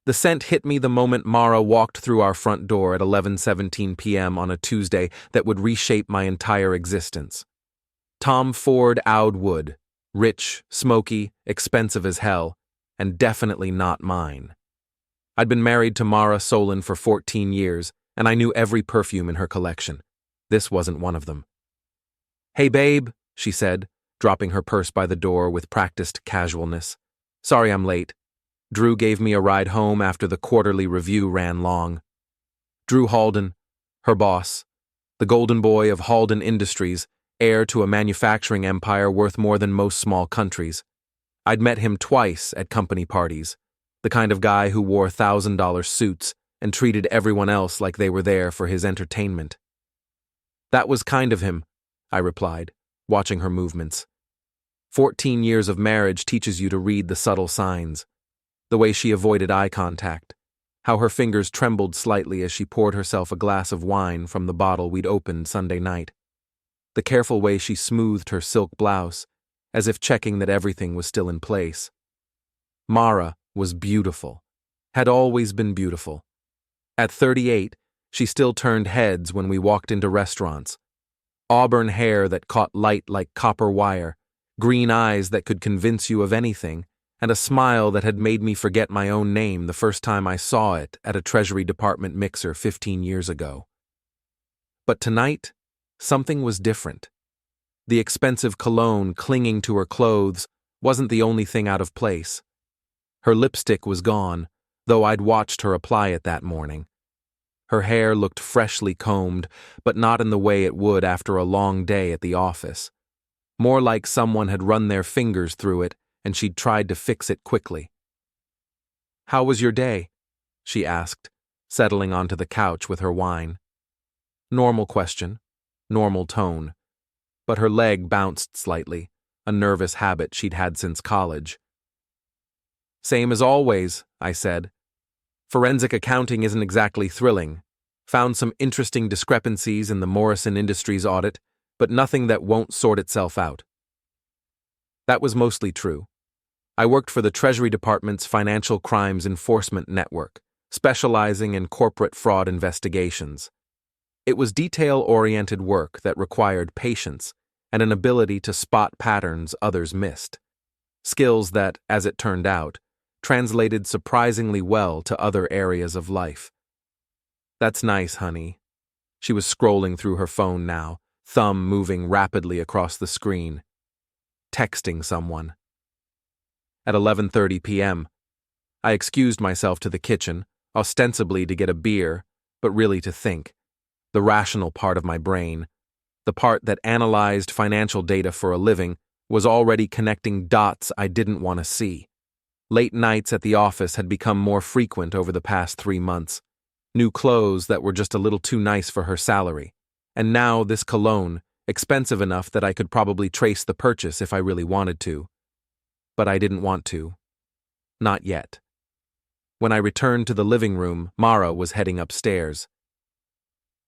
The scent hit me the moment Mara walked through our front door at 11:17 p.m. on a Tuesday that would reshape my entire existence. Ford Oud Wood, rich, smoky, expensive as hell, and definitely not mine. I'd been married to Mara Solen for 14 years, and I knew every perfume in her collection. This wasn't one of them. "Hey babe," she said, dropping her purse by the door with practiced casualness. "Sorry I'm late. Drew gave me a ride home after the quarterly review ran long." Drew Halden, her boss, the golden boy of Halden Industries, heir to a manufacturing empire worth more than most small countries. I'd met him twice at company parties, the kind of guy who wore $1,000 suits and treated everyone else like they were there for his entertainment. "That was kind of him," I replied, watching her movements. 14 years of marriage teaches you to read the subtle signs. The way she avoided eye contact, how her fingers trembled slightly as she poured herself a glass of wine from the bottle we'd opened Sunday night. The careful way she smoothed her silk blouse, as if checking that everything was still in place. Mara was beautiful, had always been beautiful. At 38, she still turned heads when we walked into restaurants. Auburn hair that caught light like copper wire, green eyes that could convince you of anything, and a smile that had made me forget my own name the first time I saw it at a Treasury Department mixer 15 years ago. But tonight, something was different. The expensive cologne clinging to her clothes wasn't the only thing out of place. Her lipstick was gone, though I'd watched her apply it that morning. Her hair looked freshly combed, but not in the way it would after a long day at the office. More like someone had run their fingers through it and she'd tried to fix it quickly. "How was your day?" she asked, settling onto the couch with her wine. Normal question, normal tone, but her leg bounced slightly, a nervous habit she'd had since college. "Same as always," I said. "Forensic accounting isn't exactly thrilling. Found some interesting discrepancies in the Morrison Industries audit, but nothing that won't sort itself out." That was mostly true. I worked for the Treasury Department's Financial Crimes Enforcement Network, specializing in corporate fraud investigations. It was detail-oriented work that required patience and an ability to spot patterns others missed. Skills that, as it turned out, translated surprisingly well to other areas of life. "That's nice, honey." She was scrolling through her phone now, thumb moving rapidly across the screen. Texting someone. At 11:30 p.m., I excused myself to the kitchen, ostensibly to get a beer, but really to think. The rational part of my brain, the part that analyzed financial data for a living, was already connecting dots I didn't want to see. Late nights at the office had become more frequent over the past 3 months. New clothes that were just a little too nice for her salary. And now this cologne, expensive enough that I could probably trace the purchase if I really wanted to. But I didn't want to. Not yet. When I returned to the living room, Mara was heading upstairs.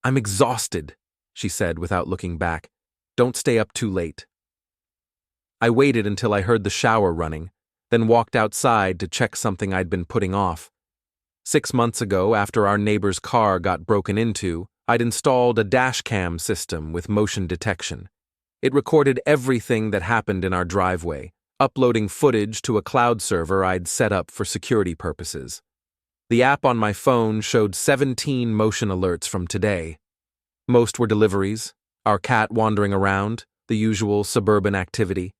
"I'm exhausted," she said without looking back. "Don't stay up too late." I waited until I heard the shower running, then walked outside to check something I'd been putting off. 6 months ago, after our neighbor's car got broken into, I'd installed a dashcam system with motion detection. It recorded everything that happened in our driveway, uploading footage to a cloud server I'd set up for security purposes. The app on my phone showed 17 motion alerts from today. Most were deliveries, our cat wandering around, the usual suburban activity.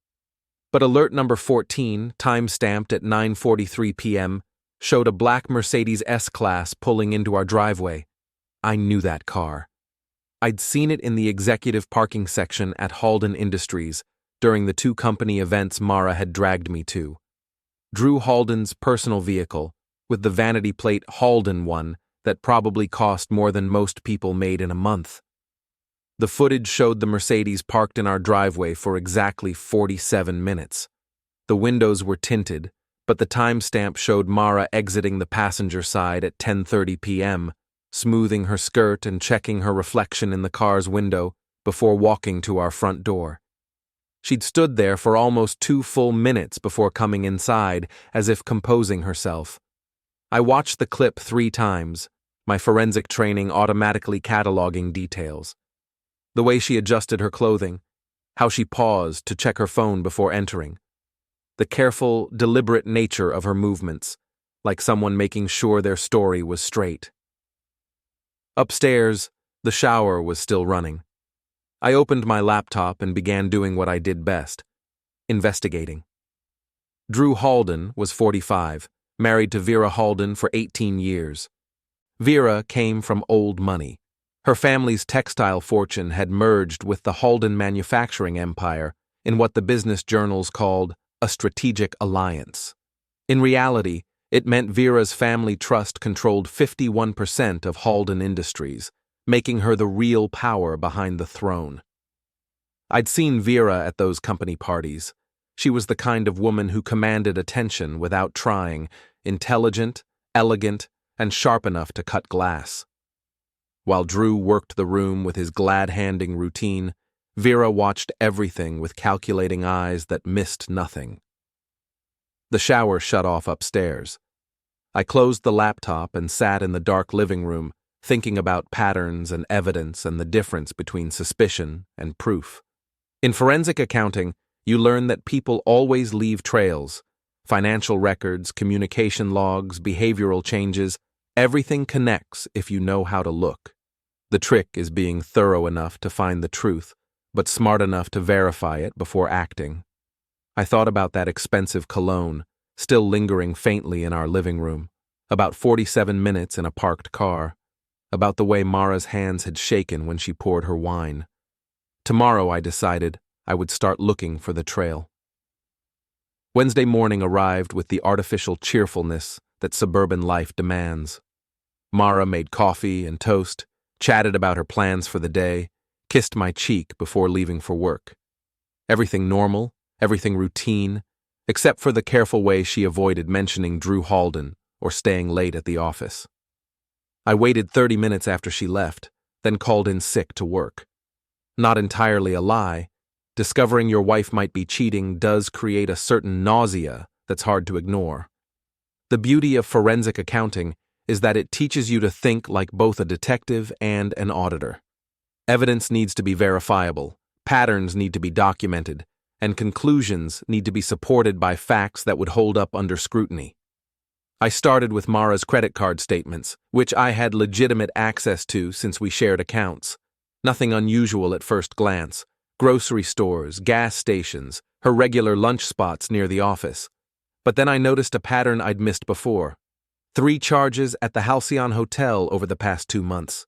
But alert number 14, time-stamped at 9:43 p.m., showed a black Mercedes S-Class pulling into our driveway. I knew that car. I'd seen it in the executive parking section at Halden Industries during the 2 company events Mara had dragged me to. Drew Halden's personal vehicle, with the vanity plate Halden one that probably cost more than most people made in a month. The footage showed the Mercedes parked in our driveway for exactly 47 minutes. The windows were tinted, but the timestamp showed Mara exiting the passenger side at 10:30 p.m., smoothing her skirt and checking her reflection in the car's window before walking to our front door. She'd stood there for almost 2 full minutes before coming inside, as if composing herself. I watched the clip 3 times, my forensic training automatically cataloging details. The way she adjusted her clothing, how she paused to check her phone before entering. The careful, deliberate nature of her movements, like someone making sure their story was straight. Upstairs, the shower was still running. I opened my laptop and began doing what I did best, investigating. Drew Halden was 45, married to Vera Halden for 18 years. Vera came from old money. Her family's textile fortune had merged with the Halden manufacturing empire in what the business journals called a strategic alliance. In reality, it meant Vera's family trust controlled 51% of Halden Industries, making her the real power behind the throne. I'd seen Vera at those company parties. She was the kind of woman who commanded attention without trying, intelligent, elegant, and sharp enough to cut glass. While Drew worked the room with his glad-handing routine, Vera watched everything with calculating eyes that missed nothing. The shower shut off upstairs. I closed the laptop and sat in the dark living room, thinking about patterns and evidence and the difference between suspicion and proof. In forensic accounting, you learn that people always leave trails. Financial records, communication logs, behavioral changes, everything connects if you know how to look. The trick is being thorough enough to find the truth, but smart enough to verify it before acting. I thought about that expensive cologne, still lingering faintly in our living room, about 47 minutes in a parked car, about the way Mara's hands had shaken when she poured her wine. Tomorrow, I decided, I would start looking for the trail. Wednesday morning arrived with the artificial cheerfulness that suburban life demands. Mara made coffee and toast, chatted about her plans for the day, kissed my cheek before leaving for work. Everything normal, everything routine, except for the careful way she avoided mentioning Drew Halden or staying late at the office. I waited 30 minutes after she left, then called in sick to work. Not entirely a lie, discovering your wife might be cheating does create a certain nausea that's hard to ignore. The beauty of forensic accounting is that it teaches you to think like both a detective and an auditor. Evidence needs to be verifiable, patterns need to be documented, and conclusions need to be supported by facts that would hold up under scrutiny. I started with Mara's credit card statements, which I had legitimate access to since we shared accounts. Nothing unusual at first glance. Grocery stores, gas stations, her regular lunch spots near the office. But then I noticed a pattern I'd missed before. 3 charges at the Halcyon Hotel over the past 2 months.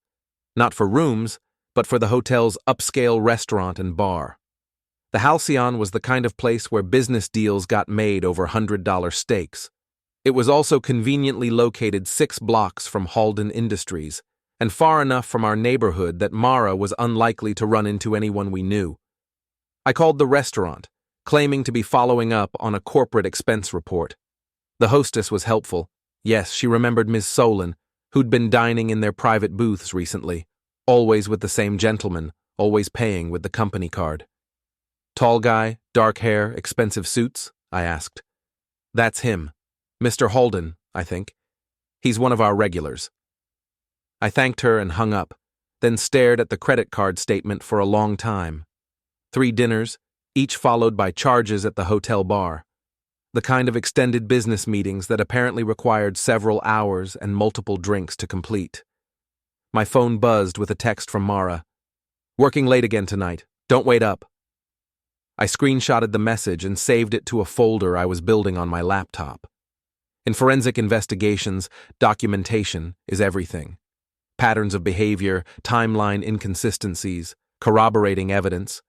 Not for rooms, but for the hotel's upscale restaurant and bar. The Halcyon was the kind of place where business deals got made over $100 steaks. It was also conveniently located 6 blocks from Halden Industries, and far enough from our neighborhood that Mara was unlikely to run into anyone we knew. I called the restaurant, claiming to be following up on a corporate expense report. The hostess was helpful. Yes, she remembered Ms. Solen, who'd been dining in their private booths recently, always with the same gentleman, always paying with the company card. Tall guy, dark hair, expensive suits? I asked. That's him. Mr. Halden, I think. He's one of our regulars. I thanked her and hung up, then stared at the credit card statement for a long time. 3 dinners, each followed by charges at the hotel bar. The kind of extended business meetings that apparently required several hours and multiple drinks to complete. My phone buzzed with a text from Mara. Working late again tonight. Don't wait up. I screenshotted the message and saved it to a folder I was building on my laptop. In forensic investigations, documentation is everything. Patterns of behavior, timeline inconsistencies, corroborating evidence.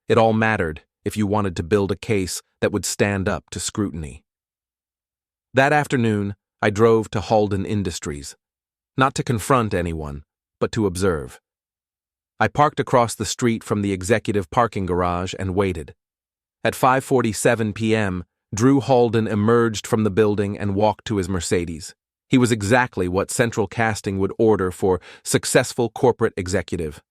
It all mattered if you wanted to build a case that would stand up to scrutiny. That afternoon, I drove to Halden Industries, not to confront anyone, but to observe. I parked across the street from the executive parking garage and waited. At 5:47 p.m., Drew Halden emerged from the building and walked to his Mercedes. He was exactly what central casting would order for successful corporate executive.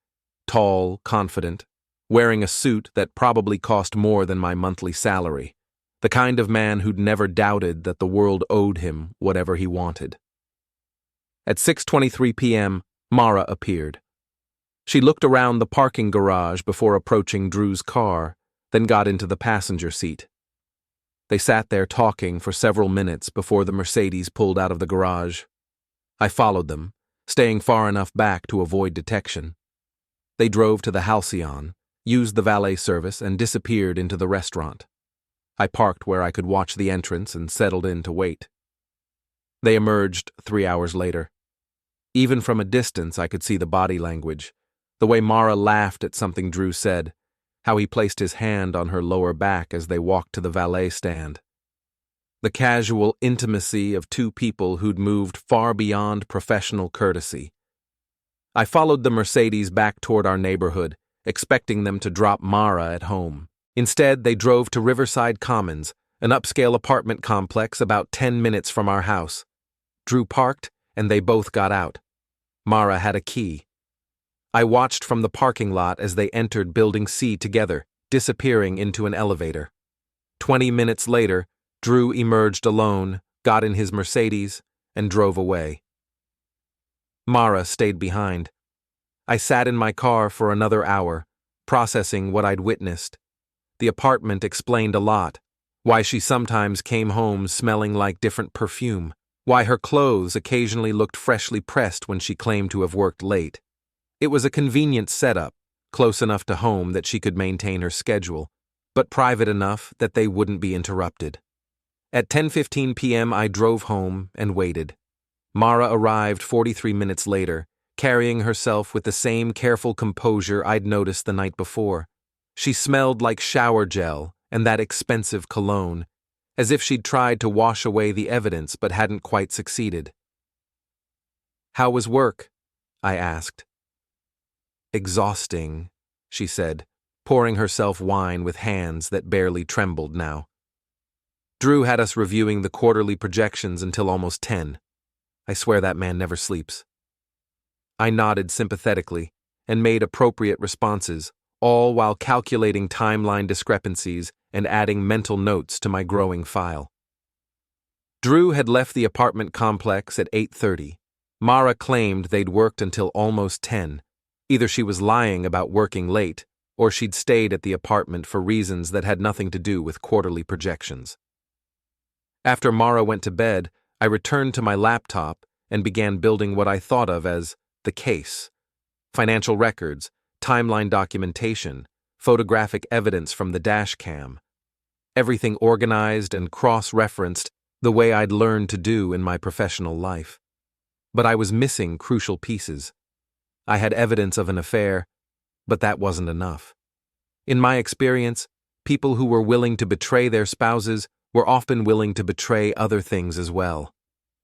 Tall, confident, wearing a suit that probably cost more than my monthly salary. The kind of man who'd never doubted that the world owed him whatever he wanted. At 6:23 p.m., Mara appeared. She looked around the parking garage before approaching Drew's car, then got into the passenger seat. They sat there talking for several minutes before the Mercedes pulled out of the garage. I followed them, staying far enough back to avoid detection. They drove to the Halcyon, used the valet service, and disappeared into the restaurant. I parked where I could watch the entrance and settled in to wait. They emerged 3 hours later. Even from a distance, I could see the body language, the way Mara laughed at something Drew said, how he placed his hand on her lower back as they walked to the valet stand. The casual intimacy of two people who'd moved far beyond professional courtesy. I followed the Mercedes back toward our neighborhood, expecting them to drop Mara at home. Instead, they drove to Riverside Commons, an upscale apartment complex about 10 minutes from our house. Drew parked, and they both got out. Mara had a key. I watched from the parking lot as they entered Building C together, disappearing into an elevator. 20 minutes later, Drew emerged alone, got in his Mercedes, and drove away. Mara stayed behind. I sat in my car for another hour, processing what I'd witnessed. The apartment explained a lot. Why she sometimes came home smelling like different perfume. Why her clothes occasionally looked freshly pressed when she claimed to have worked late. It was a convenient setup, close enough to home that she could maintain her schedule, but private enough that they wouldn't be interrupted. At 10:15 p.m. I drove home and waited. Mara arrived 43 minutes later, carrying herself with the same careful composure I'd noticed the night before. She smelled like shower gel and that expensive cologne, as if she'd tried to wash away the evidence but hadn't quite succeeded. "How was work?" I asked. "Exhausting," she said, pouring herself wine with hands that barely trembled now. Drew had us reviewing the quarterly projections until almost 10. I swear that man never sleeps. I nodded sympathetically and made appropriate responses, all while calculating timeline discrepancies and adding mental notes to my growing file. Drew had left the apartment complex at 8:30. Mara claimed they'd worked until almost 10. Either she was lying about working late, or she'd stayed at the apartment for reasons that had nothing to do with quarterly projections. After Mara went to bed, I returned to my laptop and began building what I thought of as the case. Financial records, timeline documentation, photographic evidence from the dash cam. Everything organized and cross-referenced the way I'd learned to do in my professional life. But I was missing crucial pieces. I had evidence of an affair, but that wasn't enough. In my experience, people who were willing to betray their spouses were often willing to betray other things as well.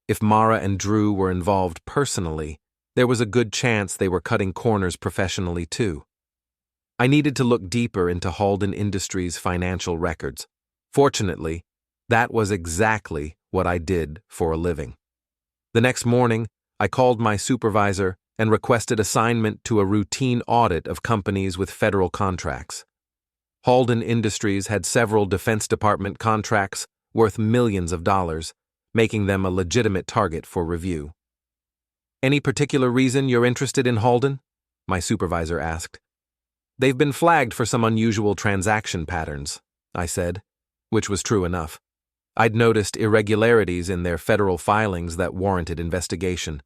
If Mara and Drew were involved personally, there was a good chance they were cutting corners professionally too. I needed to look deeper into Halden Industries' financial records. Fortunately, that was exactly what I did for a living. The next morning, I called my supervisor and requested assignment to a routine audit of companies with federal contracts. Halden Industries had several Defense Department contracts worth millions of dollars, making them a legitimate target for review. "Any particular reason you're interested in Halden?" my supervisor asked. "They've been flagged for some unusual transaction patterns," I said, which was true enough. I'd noticed irregularities in their federal filings that warranted investigation.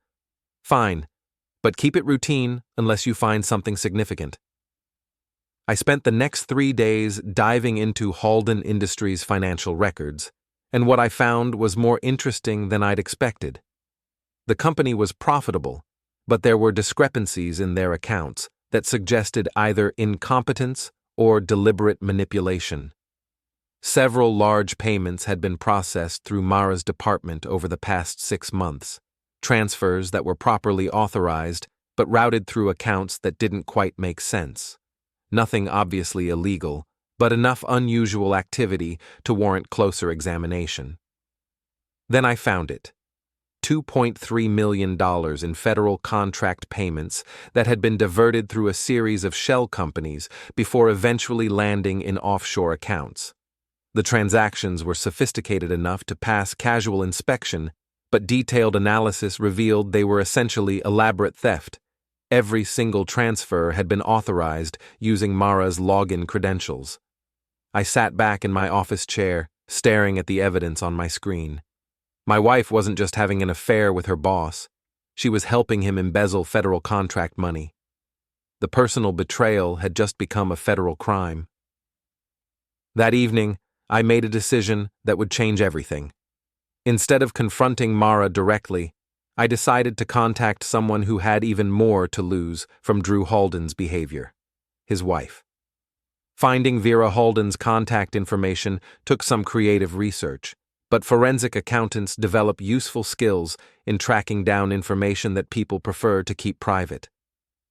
"Fine, but keep it routine unless you find something significant." I spent the next 3 days diving into Halden Industries' financial records, and what I found was more interesting than I'd expected. The company was profitable, but there were discrepancies in their accounts that suggested either incompetence or deliberate manipulation. Several large payments had been processed through Mara's department over the past 6 months, transfers that were properly authorized but routed through accounts that didn't quite make sense. Nothing obviously illegal, but enough unusual activity to warrant closer examination. Then I found it. $2.3 million in federal contract payments that had been diverted through a series of shell companies before eventually landing in offshore accounts. The transactions were sophisticated enough to pass casual inspection, but detailed analysis revealed they were essentially elaborate theft. Every single transfer had been authorized using Mara's login credentials. I sat back in my office chair, staring at the evidence on my screen. My wife wasn't just having an affair with her boss. She was helping him embezzle federal contract money. The personal betrayal had just become a federal crime. That evening, I made a decision that would change everything. Instead of confronting Mara directly, I decided to contact someone who had even more to lose from Drew Halden's behavior: his wife. Finding Vera Halden's contact information took some creative research, but forensic accountants develop useful skills in tracking down information that people prefer to keep private.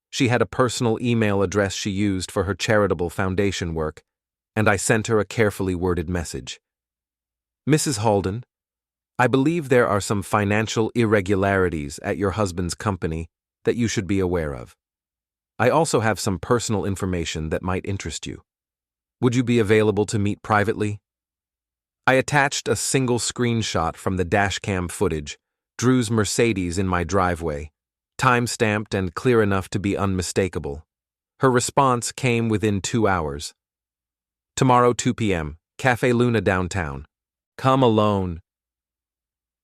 She had a personal email address she used for her charitable foundation work, and I sent her a carefully worded message. Mrs. Halden, I believe there are some financial irregularities at your husband's company that you should be aware of. I also have some personal information that might interest you. Would you be available to meet privately? I attached a single screenshot from the dashcam footage, Drew's Mercedes in my driveway, time-stamped and clear enough to be unmistakable. Her response came within 2 hours. Tomorrow 2 p.m., Cafe Luna downtown. Come alone.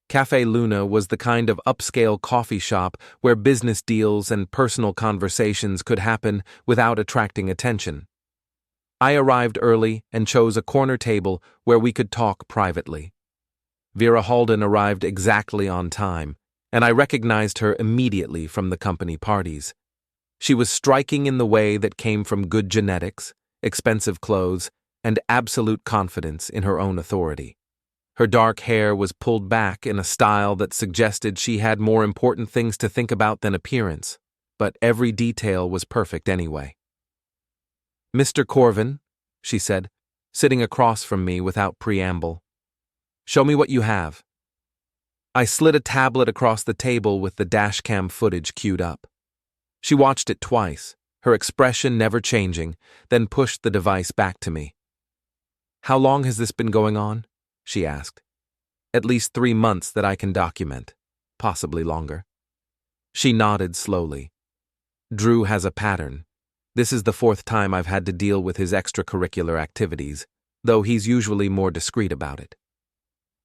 Cafe Luna was the kind of upscale coffee shop where business deals and personal conversations could happen without attracting attention. I arrived early and chose a corner table where we could talk privately. Vera Halden arrived exactly on time, and I recognized her immediately from the company parties. She was striking in the way that came from good genetics, expensive clothes, and absolute confidence in her own authority. Her dark hair was pulled back in a style that suggested she had more important things to think about than appearance, but every detail was perfect anyway. Mr. Corvin, she said, sitting across from me without preamble. Show me what you have. I slid a tablet across the table with the dashcam footage queued up. She watched it twice, her expression never changing, then pushed the device back to me. How long has this been going on? She asked. At least 3 months that I can document, possibly longer. She nodded slowly. Drew has a pattern. This is the 4th time I've had to deal with his extracurricular activities, though he's usually more discreet about it.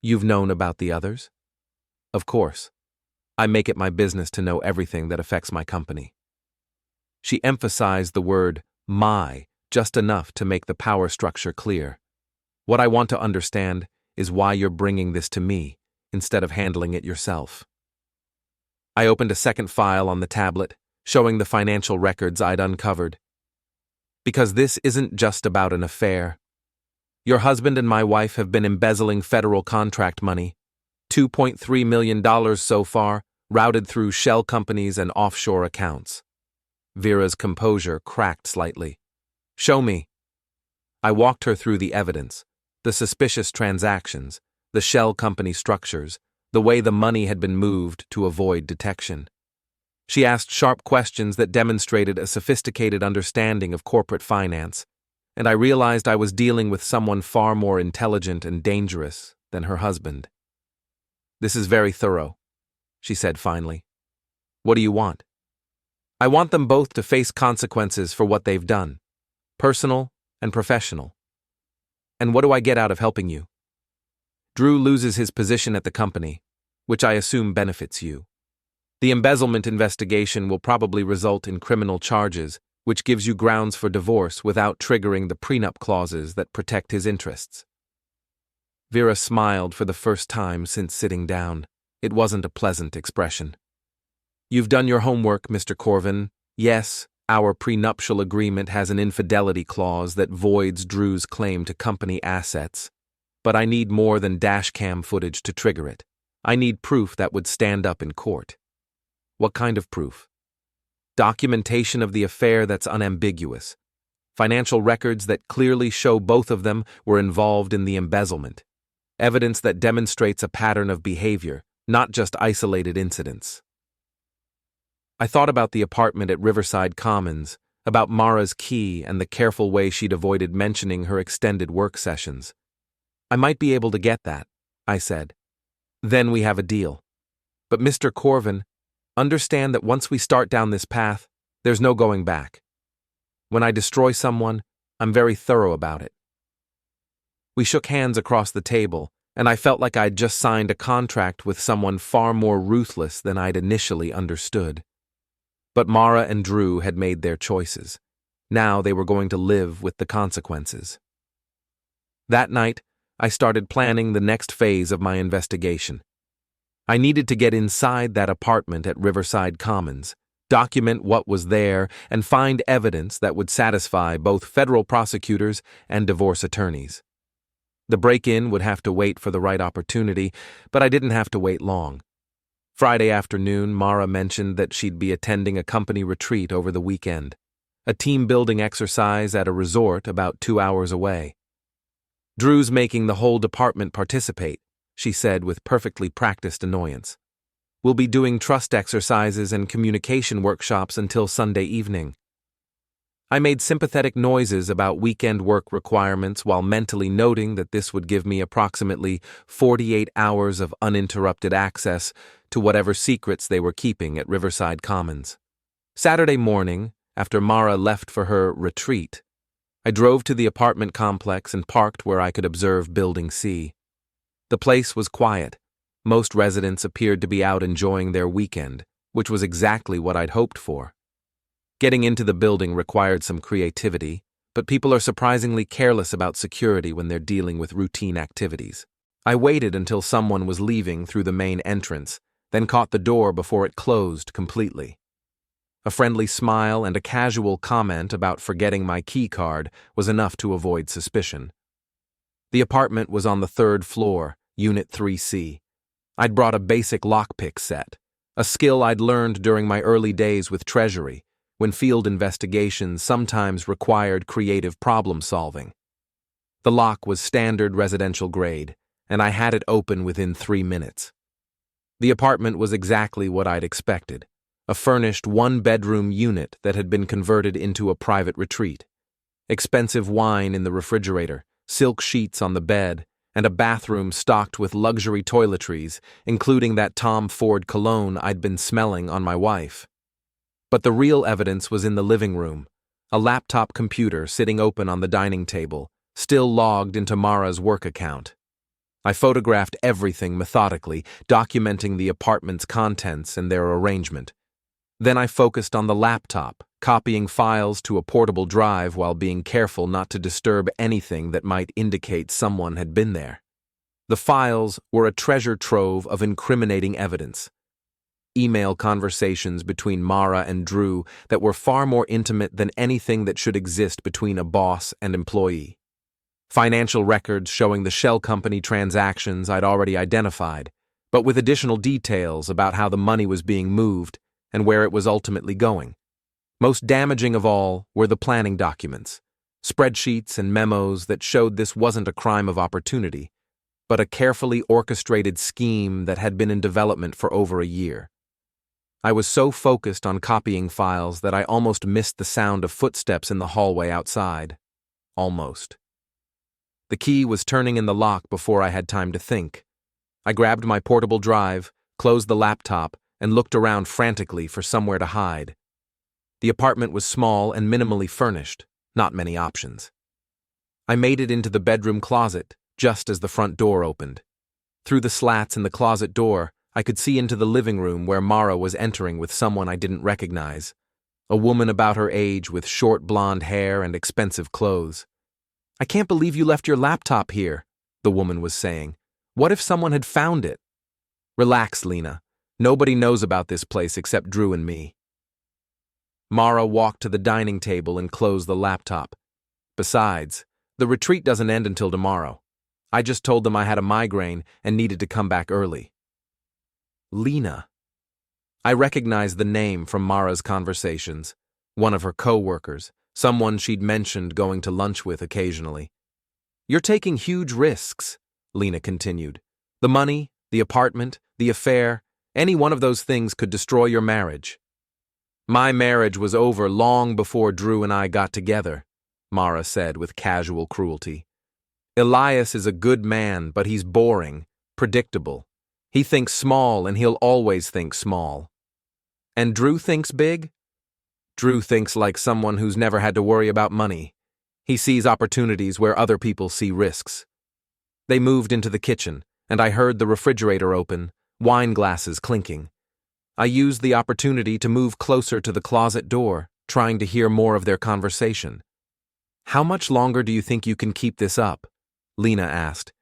You've known about the others? Of course. I make it my business to know everything that affects my company. She emphasized the word "my" just enough to make the power structure clear. What I want to understand is why you're bringing this to me instead of handling it yourself. I opened a second file on the tablet, showing the financial records I'd uncovered. Because this isn't just about an affair. Your husband and my wife have been embezzling federal contract money, $2.3 million so far, routed through shell companies and offshore accounts. Vera's composure cracked slightly. Show me. I walked her through the evidence, the suspicious transactions, the shell company structures, the way the money had been moved to avoid detection. She asked sharp questions that demonstrated a sophisticated understanding of corporate finance, and I realized I was dealing with someone far more intelligent and dangerous than her husband. This is very thorough, she said finally. What do you want? I want them both to face consequences for what they've done, personal and professional. And what do I get out of helping you? Drew loses his position at the company, which I assume benefits you. The embezzlement investigation will probably result in criminal charges, which gives you grounds for divorce without triggering the prenup clauses that protect his interests. Vera smiled for the first time since sitting down. It wasn't a pleasant expression. You've done your homework, Mr. Corvin. Yes, our prenuptial agreement has an infidelity clause that voids Drew's claim to company assets. But I need more than dashcam footage to trigger it. I need proof that would stand up in court. What kind of proof? Documentation of the affair that's unambiguous. Financial records that clearly show both of them were involved in the embezzlement. Evidence that demonstrates a pattern of behavior, not just isolated incidents. I thought about the apartment at Riverside Commons, about Mara's key and the careful way she'd avoided mentioning her extended work sessions. I might be able to get that, I said. Then we have a deal. But Mr. Corvin, understand that once we start down this path, there's no going back. When I destroy someone, I'm very thorough about it. We shook hands across the table, and I felt like I'd just signed a contract with someone far more ruthless than I'd initially understood. But Mara and Drew had made their choices. Now they were going to live with the consequences. That night, I started planning the next phase of my investigation. I needed to get inside that apartment at Riverside Commons, document what was there, and find evidence that would satisfy both federal prosecutors and divorce attorneys. The break-in would have to wait for the right opportunity, but I didn't have to wait long. Friday afternoon, Mara mentioned that she'd be attending a company retreat over the weekend, a team-building exercise at a resort about 2 hours away. Drew's making the whole department participate, she said with perfectly practiced annoyance. We'll be doing trust exercises and communication workshops until Sunday evening. I made sympathetic noises about weekend work requirements while mentally noting that this would give me approximately 48 hours of uninterrupted access to whatever secrets they were keeping at Riverside Commons. Saturday morning, after Mara left for her retreat, I drove to the apartment complex and parked where I could observe Building C. The place was quiet. Most residents appeared to be out enjoying their weekend, which was exactly what I'd hoped for. Getting into the building required some creativity, but people are surprisingly careless about security when they're dealing with routine activities. I waited until someone was leaving through the main entrance, then caught the door before it closed completely. A friendly smile and a casual comment about forgetting my key card was enough to avoid suspicion. The apartment was on the 3rd floor, Unit 3C. I'd brought a basic lockpick set, a skill I'd learned during my early days with Treasury, when field investigations sometimes required creative problem-solving. The lock was standard residential grade, and I had it open within 3 minutes. The apartment was exactly what I'd expected. A furnished one-bedroom unit that had been converted into a private retreat. Expensive wine in the refrigerator, silk sheets on the bed, and a bathroom stocked with luxury toiletries, including that Tom Ford cologne I'd been smelling on my wife. But the real evidence was in the living room, a laptop computer sitting open on the dining table, still logged into Mara's work account. I photographed everything methodically, documenting the apartment's contents and their arrangement. Then I focused on the laptop, copying files to a portable drive while being careful not to disturb anything that might indicate someone had been there. The files were a treasure trove of incriminating evidence. Email conversations between Mara and Drew that were far more intimate than anything that should exist between a boss and employee. Financial records showing the shell company transactions I'd already identified, but with additional details about how the money was being moved and where it was ultimately going. Most damaging of all were the planning documents, spreadsheets and memos that showed this wasn't a crime of opportunity, but a carefully orchestrated scheme that had been in development for over a year. I was so focused on copying files that I almost missed the sound of footsteps in the hallway outside. Almost. The key was turning in the lock before I had time to think. I grabbed my portable drive, closed the laptop, and looked around frantically for somewhere to hide. The apartment was small and minimally furnished, not many options. I made it into the bedroom closet just as the front door opened. Through the slats in the closet door, I could see into the living room where Mara was entering with someone I didn't recognize, a woman about her age with short blonde hair and expensive clothes. "I can't believe you left your laptop here," the woman was saying. "What if someone had found it?" "Relax, Lena. Nobody knows about this place except Drew and me." Mara walked to the dining table and closed the laptop. "Besides, the retreat doesn't end until tomorrow. I just told them I had a migraine and needed to come back early." Lena. I recognized the name from Mara's conversations, one of her co-workers, someone she'd mentioned going to lunch with occasionally. "You're taking huge risks," Lena continued. "The money, the apartment, the affair, any one of those things could destroy your marriage." "My marriage was over long before Drew and I got together," Mara said with casual cruelty. "Elias is a good man, but he's boring, predictable. He thinks small, and he'll always think small. And Drew thinks big? Drew thinks like someone who's never had to worry about money. He sees opportunities where other people see risks. They moved into the kitchen, and I heard the refrigerator open, wine glasses clinking. I used the opportunity to move closer to the closet door, trying to hear more of their conversation. "How much longer do you think you can keep this up?" Lena asked.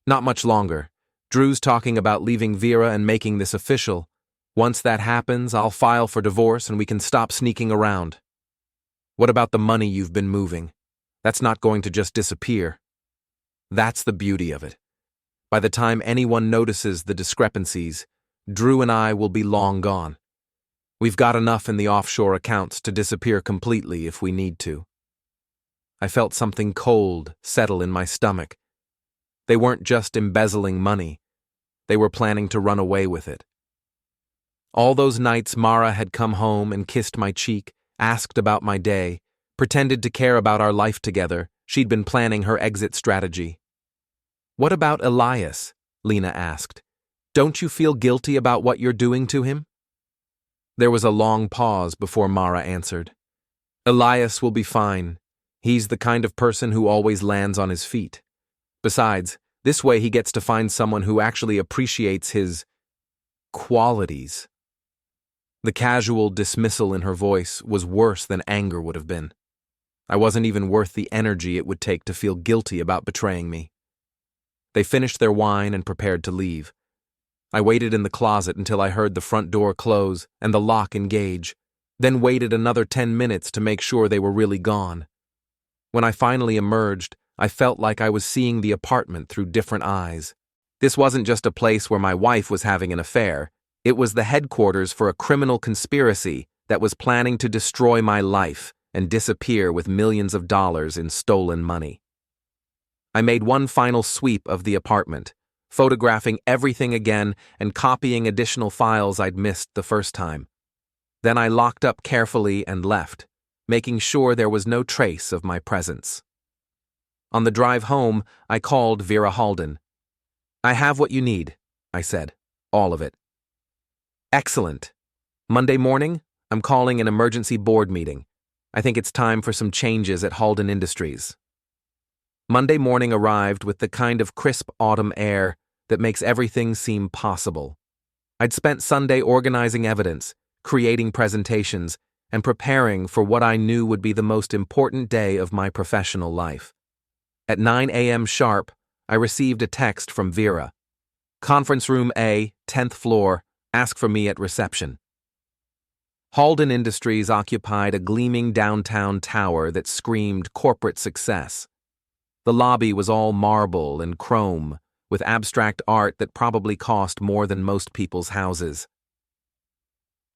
"Not much longer. Drew's talking about leaving Vera and making this official. Once that happens, I'll file for divorce and we can stop sneaking around." "What about the money you've been moving? That's not going to just disappear." "That's the beauty of it. By the time anyone notices the discrepancies, Drew and I will be long gone. We've got enough in the offshore accounts to disappear completely if we need to." I felt something cold settle in my stomach. They weren't just embezzling money. They were planning to run away with it. All those nights Mara had come home and kissed my cheek, asked about my day, pretended to care about our life together. She'd been planning her exit strategy. "What about Elias?" Lena asked. "Don't you feel guilty about what you're doing to him?" There was a long pause before Mara answered. "Elias will be fine. He's the kind of person who always lands on his feet. Besides, this way he gets to find someone who actually appreciates his qualities." The casual dismissal in her voice was worse than anger would have been. I wasn't even worth the energy it would take to feel guilty about betraying me. They finished their wine and prepared to leave. I waited in the closet until I heard the front door close and the lock engage, then waited another 10 minutes to make sure they were really gone. When I finally emerged, I felt like I was seeing the apartment through different eyes. This wasn't just a place where my wife was having an affair. It was the headquarters for a criminal conspiracy that was planning to destroy my life and disappear with millions of dollars in stolen money. I made one final sweep of the apartment, photographing everything again and copying additional files I'd missed the first time. Then I locked up carefully and left, making sure there was no trace of my presence. On the drive home, I called Vera Halden. "I have what you need," I said. "All of it." "Excellent. Monday morning, I'm calling an emergency board meeting. I think it's time for some changes at Halden Industries." Monday morning arrived with the kind of crisp autumn air that makes everything seem possible. I'd spent Sunday organizing evidence, creating presentations, and preparing for what I knew would be the most important day of my professional life. At 9 a.m. sharp, I received a text from Vera. "Conference room A, 10th floor, ask for me at reception." Halden Industries occupied a gleaming downtown tower that screamed corporate success. The lobby was all marble and chrome, with abstract art that probably cost more than most people's houses.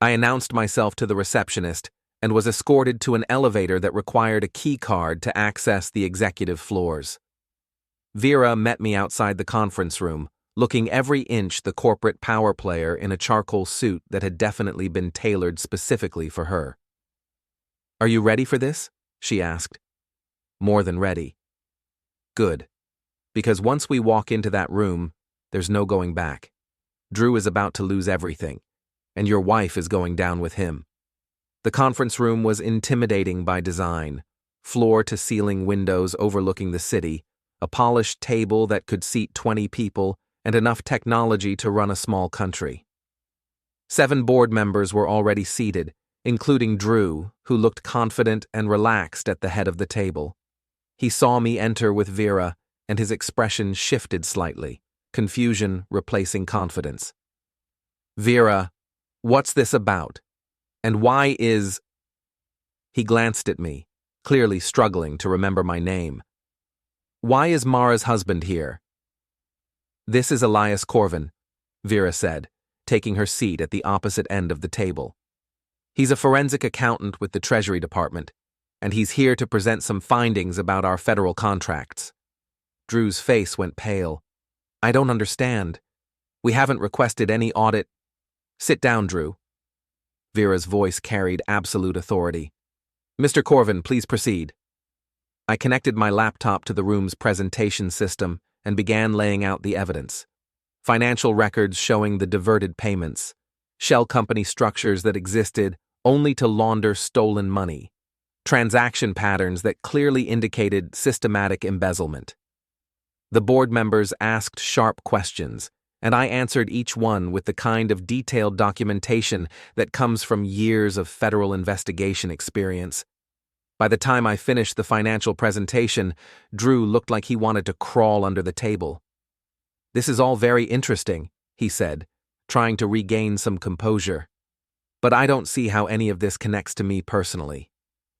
I announced myself to the receptionist and was escorted to an elevator that required a key card to access the executive floors. Vera met me outside the conference room, looking every inch the corporate power player in a charcoal suit that had definitely been tailored specifically for her. "Are you ready for this?" she asked. "More than ready." "Good. Because once we walk into that room, there's no going back. Drew is about to lose everything, and your wife is going down with him." The conference room was intimidating by design. Floor-to-ceiling windows overlooking the city, a polished table that could seat 20 people, and enough technology to run a small country. 7 board members were already seated, including Drew, who looked confident and relaxed at the head of the table. He saw me enter with Vera, and his expression shifted slightly, confusion replacing confidence. "Vera, what's this about? And why is—" He glanced at me, clearly struggling to remember my name. "Why is Mara's husband here?" "This is Elias Corvin," Vera said, taking her seat at the opposite end of the table. "He's a forensic accountant with the Treasury Department, and he's here to present some findings about our federal contracts." Drew's face went pale. "I don't understand. We haven't requested any audit—" "Sit down, Drew." Vera's voice carried absolute authority. "Mr. Corvin, please proceed." I connected my laptop to the room's presentation system and began laying out the evidence. financial records showing the diverted payments, shell company structures that existed only to launder stolen money, transaction patterns that clearly indicated systematic embezzlement. The board members asked sharp questions, and I answered each one with the kind of detailed documentation that comes from years of federal investigation experience. By the time I finished the financial presentation, Drew looked like he wanted to crawl under the table. "This is all very interesting," he said, trying to regain some composure. "But I don't see how any of this connects to me personally.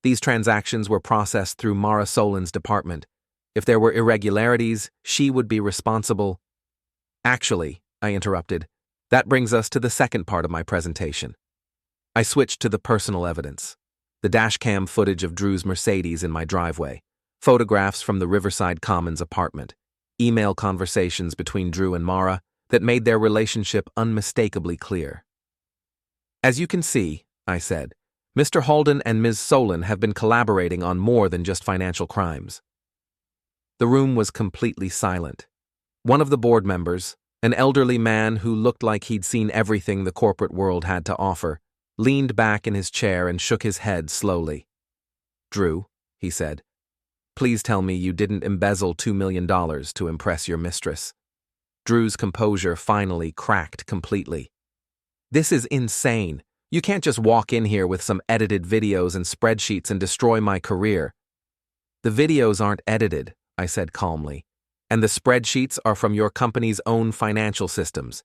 These transactions were processed through Mara Solen's department. If there were irregularities, she would be responsible." "Actually," I interrupted, "that brings us to the second part of my presentation." I switched to the personal evidence. The dashcam footage of Drew's Mercedes in my driveway, photographs from the Riverside Commons apartment, email conversations between Drew and Mara that made their relationship unmistakably clear. "As you can see," I said, "Mr. Halden and Ms. Solen have been collaborating on more than just financial crimes." The room was completely silent. One of the board members, an elderly man who looked like he'd seen everything the corporate world had to offer, leaned back in his chair and shook his head slowly. "Drew," he said, "please tell me you didn't embezzle $2 million to impress your mistress." Drew's composure finally cracked completely. "This is insane. You can't just walk in here with some edited videos and spreadsheets and destroy my career." "The videos aren't edited," I said calmly, "and the spreadsheets are from your company's own financial systems.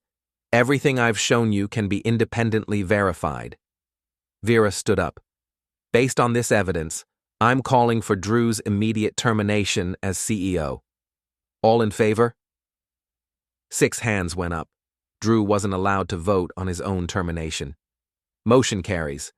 Everything I've shown you can be independently verified." Vera stood up. "Based on this evidence, I'm calling for Drew's immediate termination as CEO. All in favor?" 6 hands went up. Drew wasn't allowed to vote on his own termination. "Motion carries."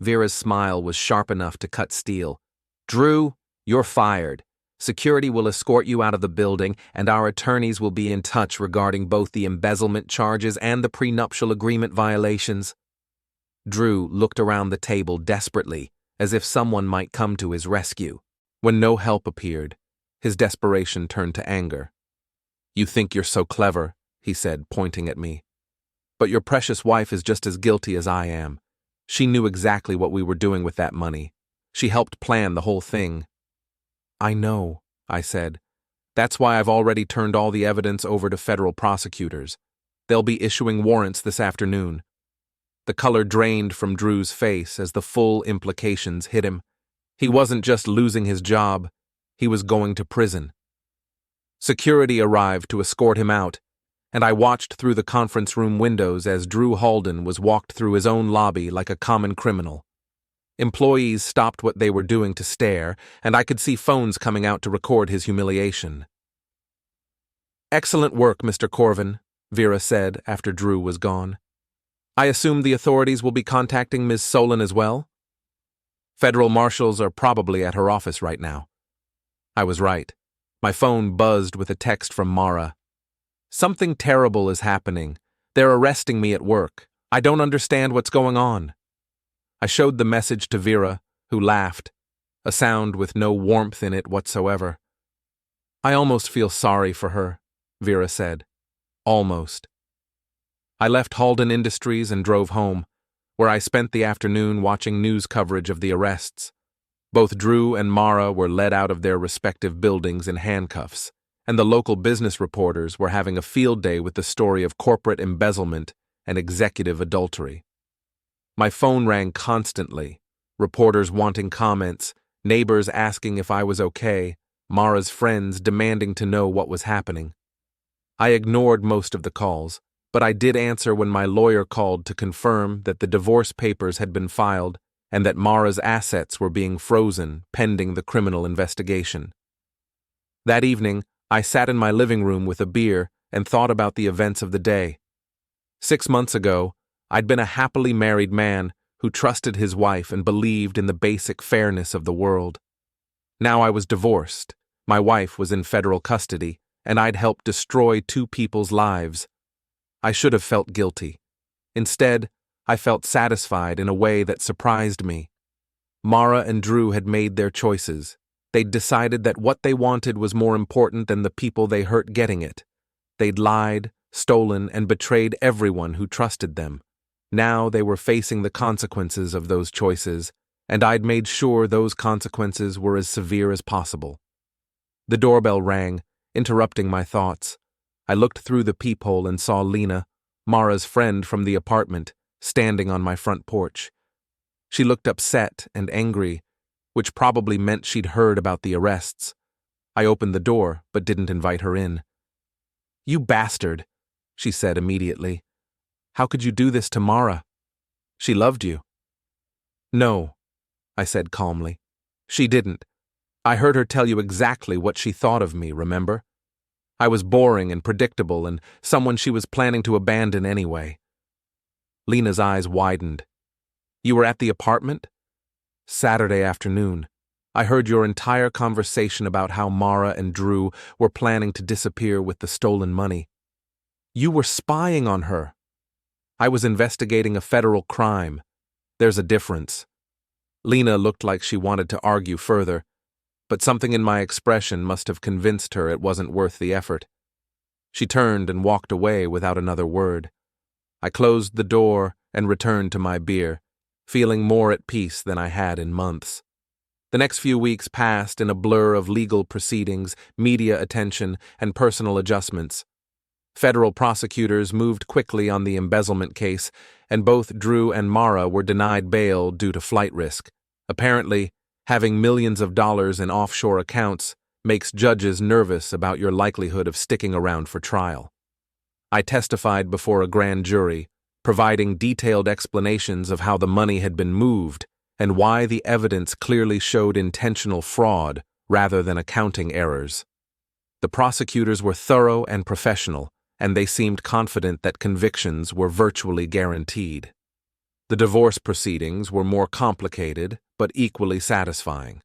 Vera's smile was sharp enough to cut steel. "Drew, you're fired. Security will escort you out of the building, and our attorneys will be in touch regarding both the embezzlement charges and the prenuptial agreement violations." Drew looked around the table desperately, as if someone might come to his rescue. When no help appeared, his desperation turned to anger. "You think you're so clever," he said, pointing at me. "But your precious wife is just as guilty as I am. She knew exactly what we were doing with that money. She helped plan the whole thing." "I know," I said. "That's why I've already turned all the evidence over to federal prosecutors. They'll be issuing warrants this afternoon." The color drained from Drew's face as the full implications hit him. He wasn't just losing his job, he was going to prison. Security arrived to escort him out, and I watched through the conference room windows as Drew Halden was walked through his own lobby like a common criminal. Employees stopped what they were doing to stare, and I could see phones coming out to record his humiliation. "Excellent work, Mr. Corvin," Vera said after Drew was gone. "I assume the authorities will be contacting Ms. Solen as well?" "Federal marshals are probably at her office right now." I was right. My phone buzzed with a text from Mara. "Something terrible is happening. They're arresting me at work. I don't understand what's going on." I showed the message to Vera, who laughed, a sound with no warmth in it whatsoever. "I almost feel sorry for her," Vera said. "Almost." I left Halden Industries and drove home, where I spent the afternoon watching news coverage of the arrests. Both Drew and Mara were led out of their respective buildings in handcuffs, and the local business reporters were having a field day with the story of corporate embezzlement and executive adultery. My phone rang constantly, reporters wanting comments, neighbors asking if I was okay, Mara's friends demanding to know what was happening. I ignored most of the calls, but I did answer when my lawyer called to confirm that the divorce papers had been filed and that Mara's assets were being frozen pending the criminal investigation. That evening, I sat in my living room with a beer and thought about the events of the day. 6 months ago, I'd been a happily married man who trusted his wife and believed in the basic fairness of the world. Now I was divorced, my wife was in federal custody, and I'd helped destroy 2 people's lives. I should have felt guilty. Instead, I felt satisfied in a way that surprised me. Mara and Drew had made their choices. They'd decided that what they wanted was more important than the people they hurt getting it. They'd lied, stolen, and betrayed everyone who trusted them. Now they were facing the consequences of those choices, and I'd made sure those consequences were as severe as possible. The doorbell rang, interrupting my thoughts. I looked through the peephole and saw Lena, Mara's friend from the apartment, standing on my front porch. She looked upset and angry, which probably meant she'd heard about the arrests. I opened the door, but didn't invite her in. "You bastard," she said immediately. "How could you do this to Mara? She loved you." "No," I said calmly. "She didn't. I heard her tell you exactly what she thought of me, remember? I was boring and predictable and someone she was planning to abandon anyway." Lena's eyes widened. "You were at the apartment?" "Saturday afternoon. I heard your entire conversation about how Mara and Drew were planning to disappear with the stolen money. You were spying on her." "I was investigating a federal crime. There's a difference." Lena looked like she wanted to argue further, but something in my expression must have convinced her it wasn't worth the effort. She turned and walked away without another word. I closed the door and returned to my beer, feeling more at peace than I had in months. The next few weeks passed in a blur of legal proceedings, media attention, and personal adjustments. Federal prosecutors moved quickly on the embezzlement case, and both Drew and Mara were denied bail due to flight risk. Apparently, having millions of dollars in offshore accounts makes judges nervous about your likelihood of sticking around for trial. I testified before a grand jury, providing detailed explanations of how the money had been moved and why the evidence clearly showed intentional fraud rather than accounting errors. The prosecutors were thorough and professional, and they seemed confident that convictions were virtually guaranteed. The divorce proceedings were more complicated, but equally satisfying.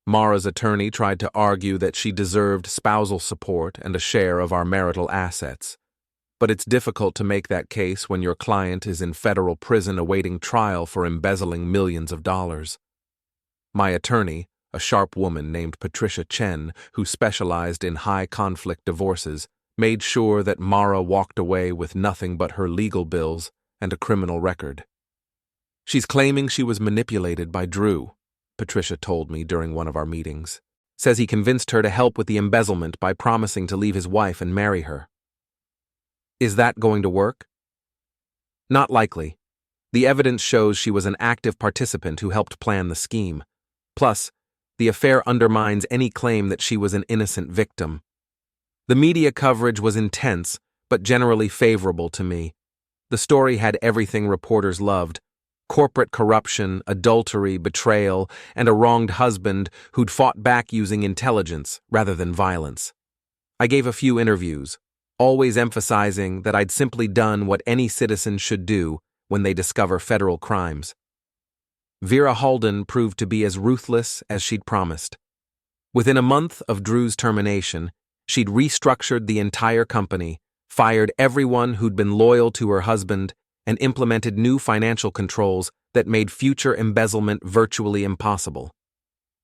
Mara's attorney tried to argue that she deserved spousal support and a share of our marital assets. But it's difficult to make that case when your client is in federal prison awaiting trial for embezzling millions of dollars. My attorney, a sharp woman named Patricia Chen, who specialized in high-conflict divorces, made sure that Mara walked away with nothing but her legal bills and a criminal record. "She's claiming she was manipulated by Drew," Patricia told me during one of our meetings. "Says he convinced her to help with the embezzlement by promising to leave his wife and marry her." "Is that going to work?" "Not likely. The evidence shows she was an active participant who helped plan the scheme. Plus, the affair undermines any claim that she was an innocent victim. The media coverage was intense, but generally favorable to me. The story had everything reporters loved: corporate corruption, adultery, betrayal, and a wronged husband who'd fought back using intelligence rather than violence. I gave a few interviews, always emphasizing that I'd simply done what any citizen should do when they discover federal crimes. Vera Halden proved to be as ruthless as she'd promised. Within a month of Drew's termination, she'd restructured the entire company, fired everyone who'd been loyal to her husband, and implemented new financial controls that made future embezzlement virtually impossible.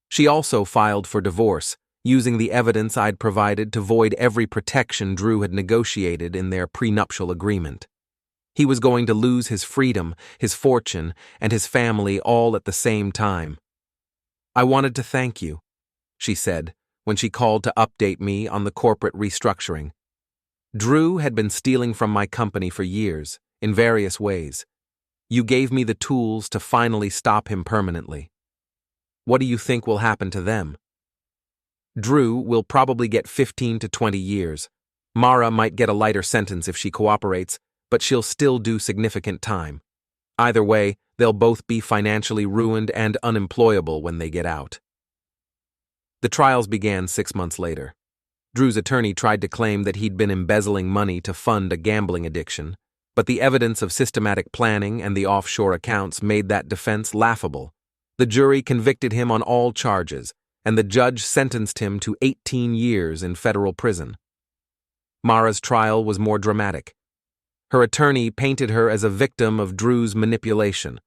She also filed for divorce, using the evidence I'd provided to void every protection Drew had negotiated in their prenuptial agreement. He was going to lose his freedom, his fortune, and his family all at the same time. "I wanted to thank you," she said, when she called to update me on the corporate restructuring. "Drew had been stealing from my company for years, in various ways. You gave me the tools to finally stop him permanently. What do you think will happen to them?" "Drew will probably get 15 to 20 years. Mara might get a lighter sentence if she cooperates, but she'll still do significant time. Either way, they'll both be financially ruined and unemployable when they get out." The trials began 6 months later. Drew's attorney tried to claim that he'd been embezzling money to fund a gambling addiction, but the evidence of systematic planning and the offshore accounts made that defense laughable. The jury convicted him on all charges, and the judge sentenced him to 18 years in federal prison. Mara's trial was more dramatic. Her attorney painted her as a victim of Drew's manipulation,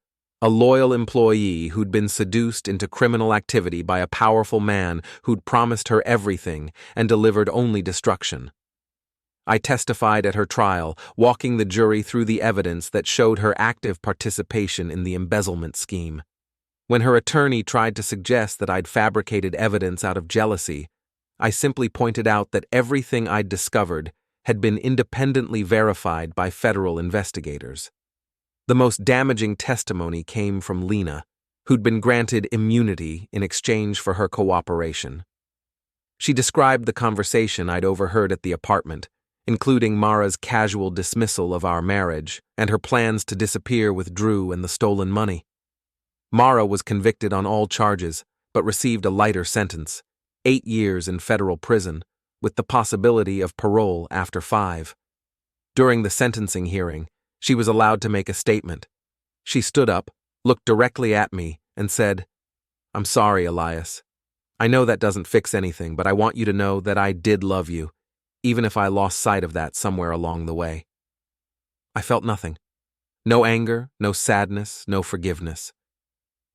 a loyal employee who'd been seduced into criminal activity by a powerful man who'd promised her everything and delivered only destruction. I testified at her trial, walking the jury through the evidence that showed her active participation in the embezzlement scheme. When her attorney tried to suggest that I'd fabricated evidence out of jealousy, I simply pointed out that everything I'd discovered had been independently verified by federal investigators. The most damaging testimony came from Lena, who'd been granted immunity in exchange for her cooperation. She described the conversation I'd overheard at the apartment, including Mara's casual dismissal of our marriage and her plans to disappear with Drew and the stolen money. Mara was convicted on all charges, but received a lighter sentence, 8 years in federal prison, with the possibility of parole after 5. During the sentencing hearing, she was allowed to make a statement. She stood up, looked directly at me, and said, "I'm sorry, Elias. I know that doesn't fix anything, but I want you to know that I did love you, even if I lost sight of that somewhere along the way." I felt nothing. No anger, no sadness, no forgiveness.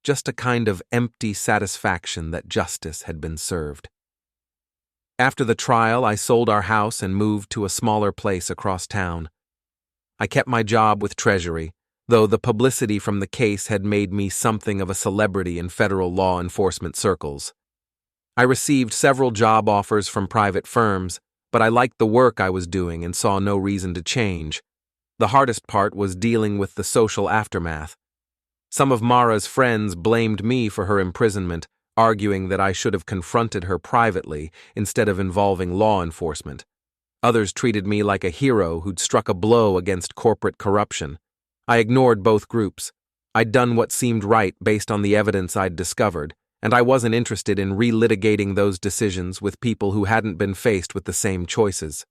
Just a kind of empty satisfaction that justice had been served. After the trial, I sold our house and moved to a smaller place across town. I kept my job with Treasury, though the publicity from the case had made me something of a celebrity in federal law enforcement circles. I received several job offers from private firms, but I liked the work I was doing and saw no reason to change. The hardest part was dealing with the social aftermath. Some of Mara's friends blamed me for her imprisonment, arguing that I should have confronted her privately instead of involving law enforcement. Others treated me like a hero who'd struck a blow against corporate corruption. I ignored both groups. I'd done what seemed right based on the evidence I'd discovered, and I wasn't interested in relitigating those decisions with people who hadn't been faced with the same choices.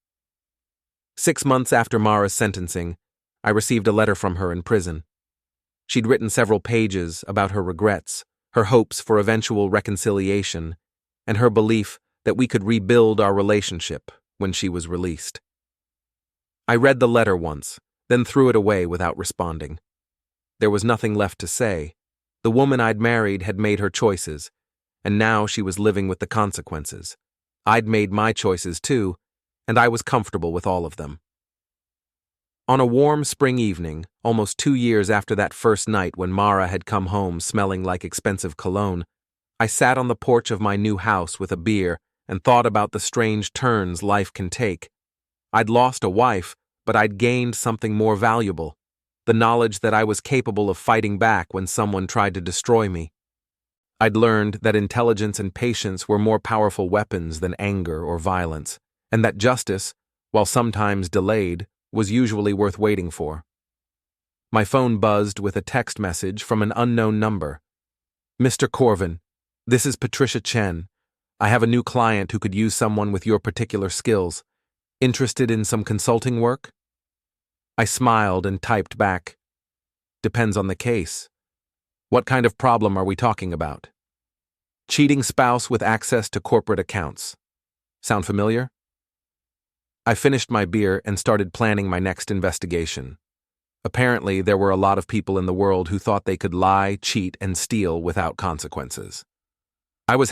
6 months after Mara's sentencing, I received a letter from her in prison. She'd written several pages about her regrets, her hopes for eventual reconciliation, and her belief that we could rebuild our relationship when she was released. I read the letter once, then threw it away without responding. There was nothing left to say. The woman I'd married had made her choices, and now she was living with the consequences. I'd made my choices too, and I was comfortable with all of them. On a warm spring evening, almost 2 years after that first night when Mara had come home smelling like expensive cologne, I sat on the porch of my new house with a beer and thought about the strange turns life can take. I'd lost a wife, but I'd gained something more valuable, the knowledge that I was capable of fighting back when someone tried to destroy me. I'd learned that intelligence and patience were more powerful weapons than anger or violence, and that justice, while sometimes delayed, was usually worth waiting for. My phone buzzed with a text message from an unknown number. "Mr. Corvin, this is Patricia Chen. I have a new client who could use someone with your particular skills. Interested in some consulting work?" I smiled and typed back, "Depends on the case. What kind of problem are we talking about?" "Cheating spouse with access to corporate accounts. Sound familiar?" I finished my beer and started planning my next investigation. Apparently, there were a lot of people in the world who thought they could lie, cheat, and steal without consequences. I was